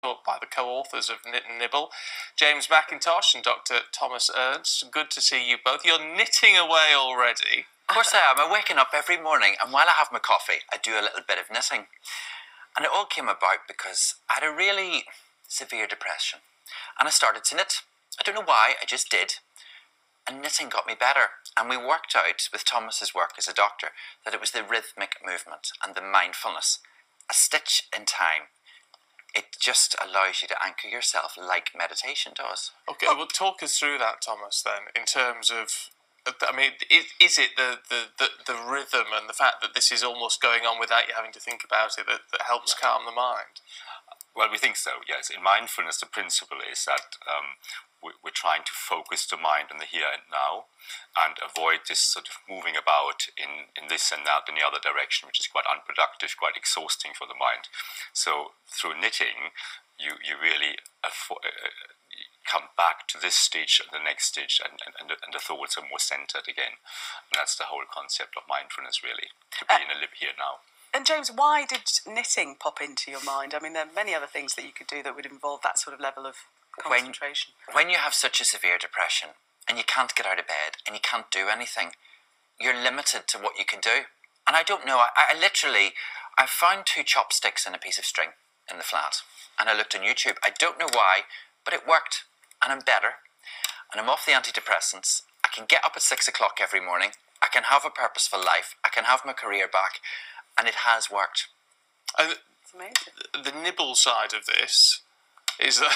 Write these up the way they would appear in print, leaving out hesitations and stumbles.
book by the co-authors of Knit and Nibble, James McIntosh and Dr. Thomas Ernst. Good to see you both. You're knitting away already. Of course I am. I'm waking up every morning, and while I have my coffee, I do a little bit of knitting. And it all came about because I had a really severe depression. And I started to knit. I don't know why, I just did. And knitting got me better. And we worked out, with Thomas's work as a doctor, that it was the rhythmic movement and the mindfulness. A stitch in time. It just allows you to anchor yourself like meditation does. Okay, well, talk us through that, Thomas, then, in terms of... I mean, is it the rhythm and the fact that this is almost going on without you having to think about it that helps calm the mind? Well, we think so, yes. In mindfulness, the principle is that we're trying to focus the mind on the here and now and avoid this sort of moving about in this and that and the other direction, which is quite unproductive, quite exhausting for the mind. So through knitting, you really come back to this stage and the next stage, and the thoughts are more centered again. And that's the whole concept of mindfulness, really, to be in a live here now. And James, why did knitting pop into your mind? I mean, there are many other things that you could do that would involve that sort of level of concentration. When you have such a severe depression and you can't get out of bed and you can't do anything, you're limited to what you can do. And I don't know, I found 2 chopsticks and a piece of string in the flat, and I looked on YouTube. I don't know why, but it worked. And I'm better, and I'm off the antidepressants. I can get up at 6 o'clock every morning. I can have a purposeful life. I can have my career back, and it has worked. It's amazing. The Nibble side of this is the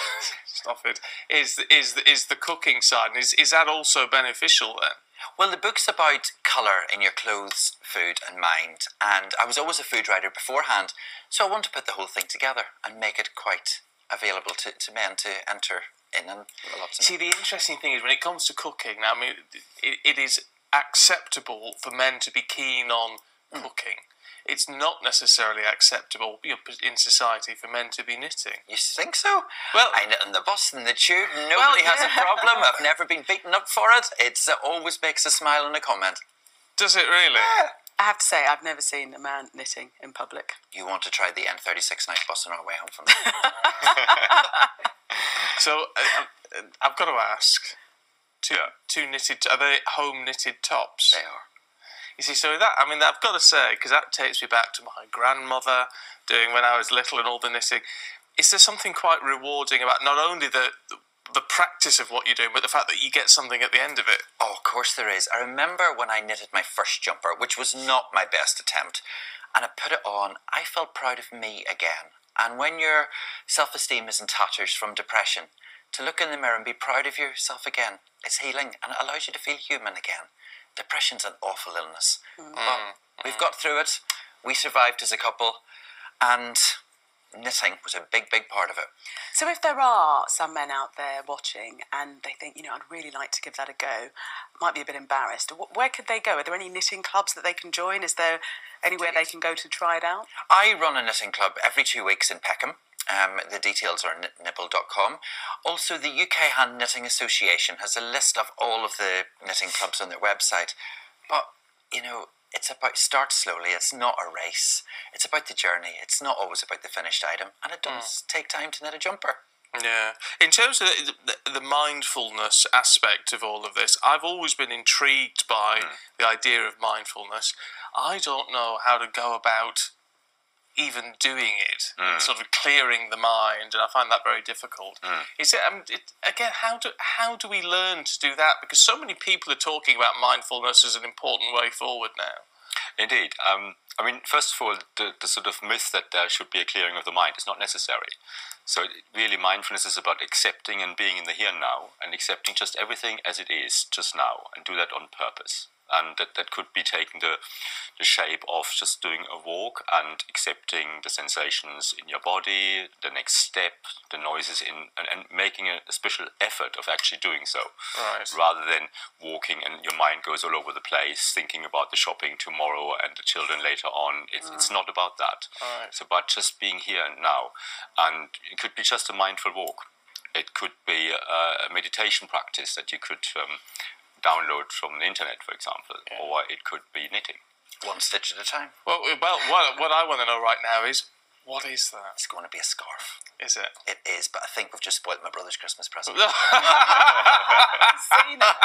is the cooking side. Is that also beneficial then? Well, the book's about colour in your clothes, food, and mind. And I was always a food writer beforehand, so I want to put the whole thing together and make it quite available to men to enter in and lots of. See, the interesting thing is when it comes to cooking, now, I mean, it is acceptable for men to be keen on cooking. It's not necessarily acceptable in society for men to be knitting. You think so? Well, I knit on the bus and the tube. Nobody has a problem. I've never been beaten up for it. It always makes a smile and a comment. Does it really? Yeah. I have to say, I've never seen a man knitting in public. You want to try the N36 night bus on our way home from there? So, I've got to ask, two knitted, are they home knitted tops? They are. You see, so that, I mean, I've got to say, because that takes me back to my grandmother doing when I was little and all the knitting. Is there something quite rewarding about not only the practice of what you're doing, but the fact that you get something at the end of it? Oh, of course there is. I remember when I knitted my first jumper, which was not my best attempt, and I put it on, I felt proud of me again. And when your self-esteem is in tatters from depression, to look in the mirror and be proud of yourself again is healing, and it allows you to feel human again. Depression's an awful illness. But we've got through it. We survived as a couple, and knitting was a big, big part of it. So if there are some men out there watching and they think, I'd really like to give that a go, might be a bit embarrassed, where could they go? Are there any knitting clubs that they can join? Is there anywhere they can go to try it out? I run a knitting club every 2 weeks in Peckham. The details are nibble.com. Also, the UK Hand Knitting Association has a list of all of the knitting clubs on their website. But, it's about start slowly. It's not a race. It's about the journey. It's not always about the finished item. And it does take time to knit a jumper. Yeah. In terms of the mindfulness aspect of all of this, I've always been intrigued by the idea of mindfulness. I don't know how to go about even doing it, sort of clearing the mind, and I find that very difficult. Is it, again, how do we learn to do that? Because so many people are talking about mindfulness as an important way forward now. Indeed. I mean, first of all, the sort of myth that there should be a clearing of the mind is not necessary. So really, mindfulness is about accepting and being in the here and now, and accepting just everything as it is just now, and do that on purpose. And that could be taking the shape of just doing a walk and accepting the sensations in your body, the next step, the noises and making a special effort of actually doing so. Right. Rather than walking and your mind goes all over the place, thinking about the shopping tomorrow and the children later on. It's not about that. Right. It's about just being here and now. And it could be just a mindful walk. It could be a meditation practice that you could download from the internet, for example, or it could be knitting. One stitch at a time. Well, what I want to know right now is, What is that? It's going to be a scarf. Is it? It is, but I think we've just spoiled my brother's Christmas present. Seen it.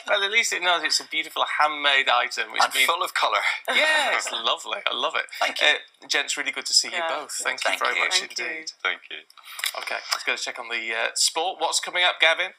Well, at least it knows it's a beautiful handmade item. Which And full of colour. Yeah, it's lovely. I love it. Thank you. Gents, really good to see you both. Thank you Thank very you. much Thank you. indeed. Thank you. Okay, let's go check on the sport. What's coming up, Gavin?